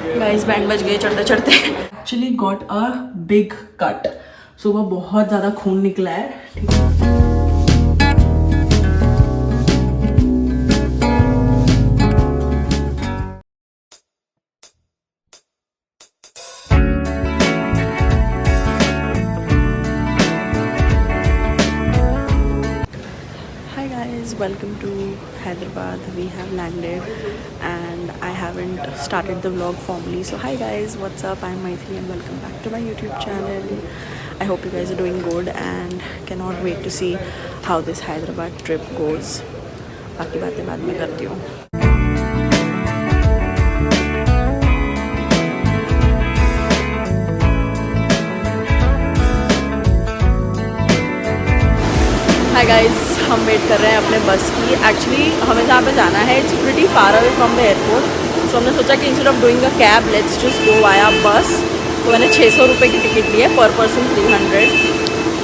Guys band बज गए चढ़ते चढ़ते। Actually got a big cut, सुबह बहुत ज़्यादा खून निकला है, ठीक है। Hi guys, welcome to Hyderabad. We have landed and I haven't started the vlog formally. So hi guys, what's up? I'm Maithili and welcome back to my YouTube channel. I hope you guys are doing good and cannot wait to see how this Hyderabad trip goes. बाकी बातें बाद में करती हूँ। Hi guys, हम wait कर रहे हैं अपने बस की। एक्चुअली हमें जहाँ पे जाना है it's pretty far away from the airport, so हमने सोचा कि instead of doing a cab let's just go via bus. तो मैंने 600 रुपये की टिकट ली है, पर person 300।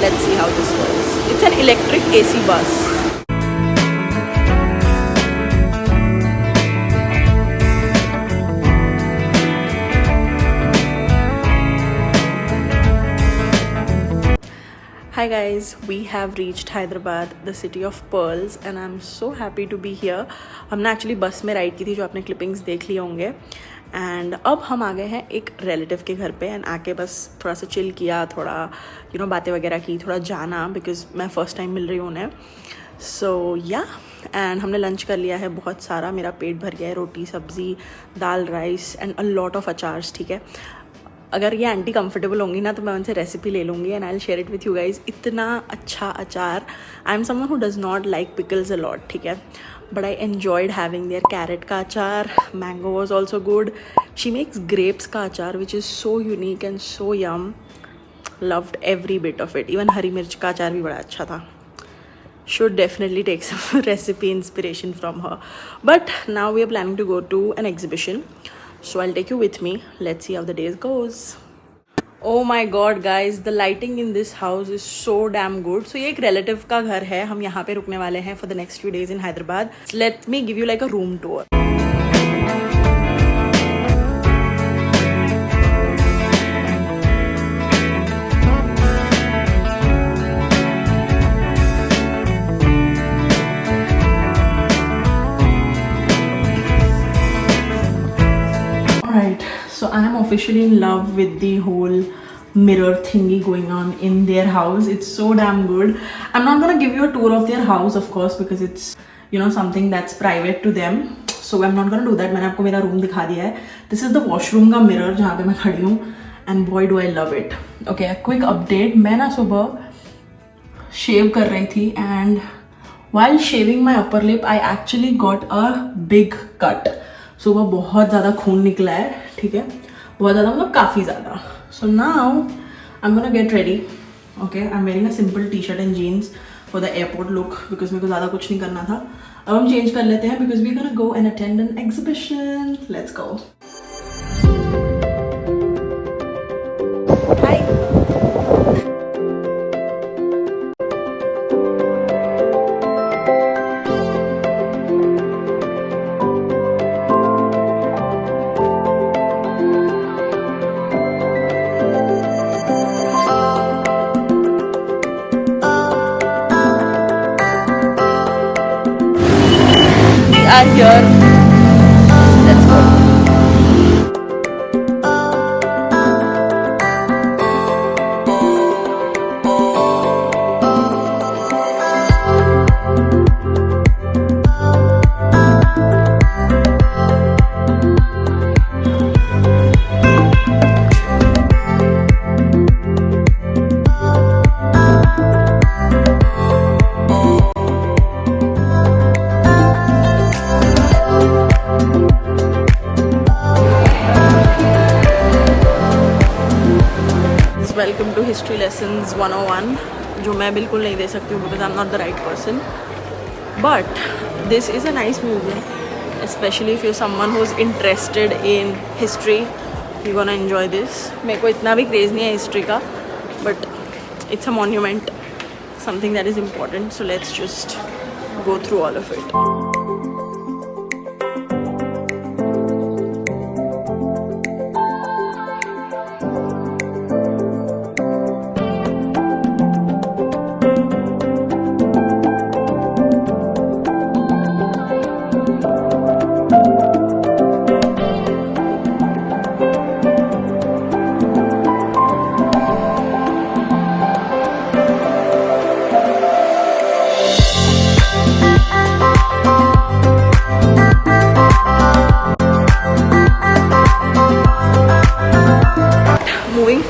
Let's see how this works. It's an electric AC बस। Hi guys, we have reached Hyderabad, the city of pearls, and I'm so happy to be here. हमने actually बस में राइड की थी, जो आपने क्लिपिंग्स देख लिए होंगे। एंड अब हम आ गए हैं एक रिलेटिव के घर पे एंड आके बस थोड़ा सा चिल किया, थोड़ा बातें वगैरह की, थोड़ा जाना, बिकॉज मैं फ़र्स्ट टाइम मिल रही हूँ उन्हें। सो या एंड हमने लंच कर लिया है बहुत सारा, मेरा पेट भर गया है, roti sabzi dal rice and a lot of अचार्स, ठीक है। अगर ये आंटी कंफर्टेबल होंगी ना तो मैं उनसे रेसिपी ले लूँगी and I will share it with you guys. इतना अच्छा अचार, I am someone who does not like pickles a lot, ठीक है, but I enjoyed having there. Carrot का अचार, mango was also good. She makes grapes का अचार which is so unique and so yum, loved every bit of it. Even हरी मिर्च का अचार भी बड़ा अच्छा था। Should definitely take some recipe inspiration from her. But now we are planning to go to an exhibition, so I'll take you with me. Let's see how the days goes. Oh my god guys, the lighting in this house is so damn good. So ये एक relative का घर है, हम यहाँ पे रुकने वाले हैं for the next few days in Hyderabad. Let me give you like a room tour. Alright, so I am officially in love with the whole mirror thingy going on in their house. It's so damn good. I'm not gonna give you a tour of their house, of course, because it's something that's private to them. So I'm not gonna do that. मैंने आपको मेरा room दिखा दिया है. This is the washroom का mirror जहाँ पे मैं खड़ी हूँ, and boy do I love it. Okay, a quick update. मैं ना सुबह shave कर रही थी and while shaving my upper lip, I actually got a big cut. सुबह बहुत ज़्यादा खून निकला है, ठीक है, बहुत ज़्यादा मतलब काफ़ी ज़्यादा। So now I am gonna get ready. Okay, I am wearing a simple T-shirt and jeans for the airport look, because मेरे को ज़्यादा कुछ नहीं करना था। अब हम चेंज कर लेते हैं because we gonna go and attend an exhibition. Let's go. Hi, are here. Let's go. Welcome to history lessons 101, जो मैं बिल्कुल नहीं दे सकती हूँ because I am not the right person, but this is a nice museum, specially if you someone who is interested in history, you gonna enjoy this. मेरे को इतना भी क्रेज़ नहीं है हिस्ट्री का, but it's a monument, something that is important, so let's just go through all of it.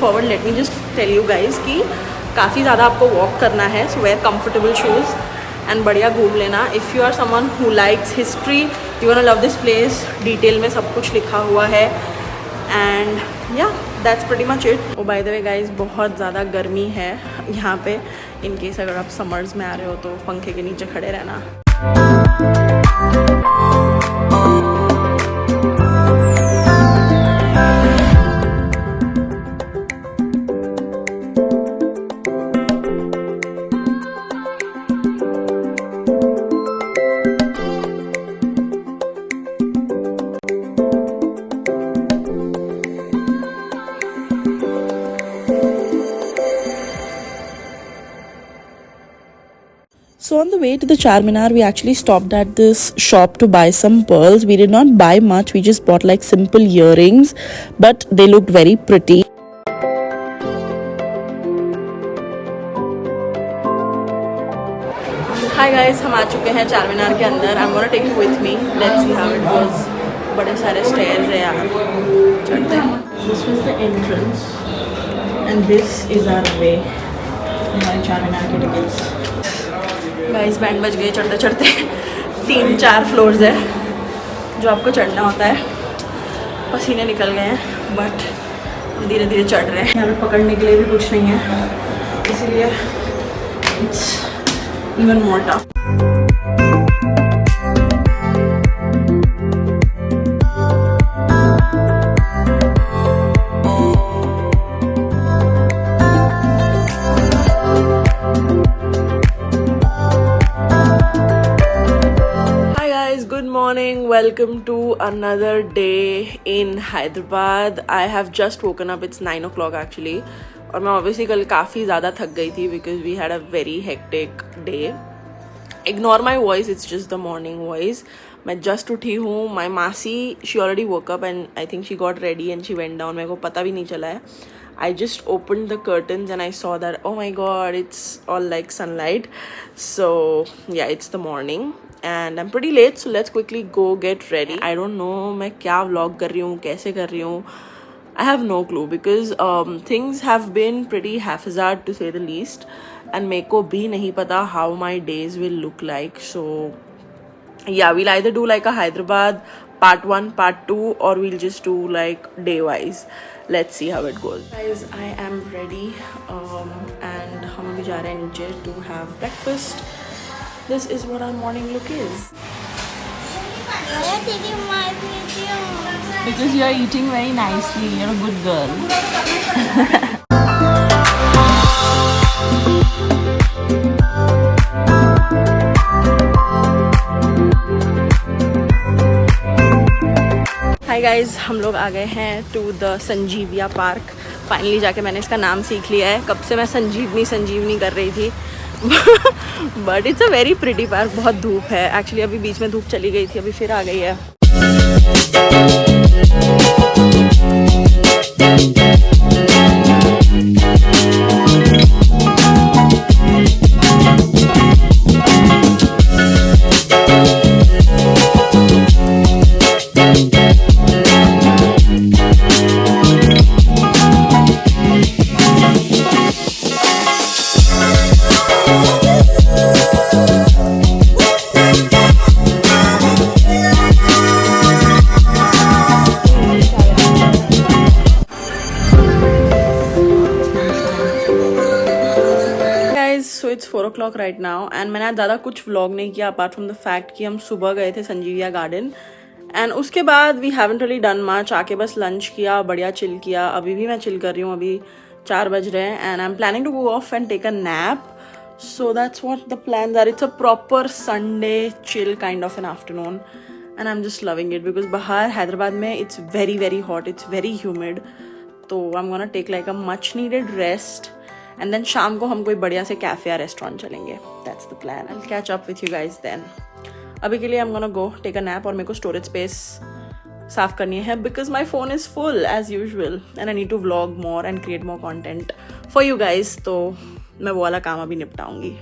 Forward let me just tell you guys कि काफ़ी ज़्यादा आपको वॉक करना है, so wear comfortable shoes and बढ़िया घूम लेना. If you are someone who likes history you want to love this place. Detail में सब कुछ लिखा हुआ है and yeah that's pretty much it. Oh by the way guys बहुत ज़्यादा गर्मी है यहाँ पे. इन केस अगर आप समर्स में आ रहे हो तो पंखे के नीचे खड़े रहना. So on the way to the Charminar, we actually stopped at this shop to buy some pearls. We did not buy much. We just bought like simple earrings, but they looked very pretty. Hi guys, हम आ चुके हैं चारमीनार के अंदर. I'm gonna take you with me. Let's see how it goes. बड़े सारे stairs हैं यार. चढ़ते हैं. This was the entrance, and this is our way. हमारे चारमीनार के tickets. गाइस बैंड बज गए चढ़ते चढ़ते. 3-4 फ्लोर्स है जो आपको चढ़ना होता है. पसीने निकल गए हैं बट धीरे धीरे चढ़ रहे हैं. यहाँ पे पकड़ने के लिए भी कुछ नहीं है, इसीलिए it's even more tough. Welcome to another day in Hyderabad. I have just woken up. It's 9 o'clock actually. और मैं obviously कल काफ़ी ज़्यादा थक गई थी because we had a very hectic day. Ignore my voice. It's just the morning voice. मैं just उठी हूँ. My मासी she already woke up and I think she got ready and she went down. मेरे को पता भी नहीं चला है. I just opened the curtains and I saw that oh my god it's all like sunlight. So yeah, it's the morning. And I'm pretty late, so let's quickly go get ready. I don't know मैं क्या vlog कर रही हूँ, कैसे कर रही हूँ. I have no clue because things have been pretty haphazard to say the least. And मेरे को भी नहीं पता how my days will look like. So yeah, we'll either do like a Hyderabad part 1, part 2 or we'll just do like day wise. Let's see how it goes. Guys, I am ready and हम अभी जा रहे हैं नीचे to have breakfast. This is what our morning look is. Why are you taking my video? Because you are eating very nicely. You're a good girl. Hi guys, हम लोग आ गए हैं to the संजीविया पार्क. फाइनली जाके मैंने इसका नाम सीख लिया है. कब से मैं संजीवनी कर रही थी. But it's a very pretty park. बहुत धूप है एक्चुअली. अभी बीच में धूप चली गई थी, अभी फिर आ गई है. So it's 4 o'clock right now and मैंने आज ज़्यादा कुछ व्लॉग नहीं किया अपार्ट फ्रॉम द फैक्ट कि हम सुबह गए थे संजीविया गार्डन एंड उसके बाद we haven't really done much. आके बस लंच किया, बढ़िया चिल किया. अभी भी मैं चिल कर रही हूँ. अभी 4 बज रहे हैं and I am planning to go off and take a nap. So that's what the plans are. It's a proper Sunday chill kind of an afternoon and I am just loving it because बाहर हैदराबाद में it's very very hot, it's very humid. तो I am gonna take like a much needed rest and then शाम को हम कोई बढ़िया से cafe या रेस्टोरेंट चलेंगे. That's the plan. I will catch up with you guys then. अभी के लिए I am gonna go take a nap और मेरे को स्टोरेज स्पेस साफ करनी है because my phone is full as usual and I need to vlog more and create more content for you guys. तो मैं वो वाला काम अभी निपटाऊंगी.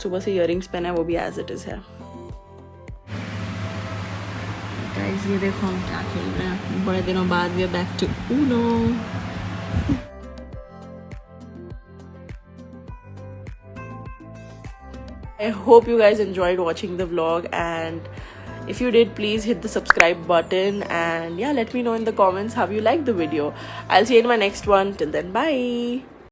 सुबह से ईयरिंग्स पहने हैं वो भी एज इट इज़ है. गाइज ये देखो हम क्या खेल रहे हैं. बड़े दिनों बाद we are back to Uno. I hope you guys enjoyed watching the vlog, and if you did, please hit the subscribe button, and yeah, let me know in the comments how you liked the video. I'll see you in my next one. Till then, bye.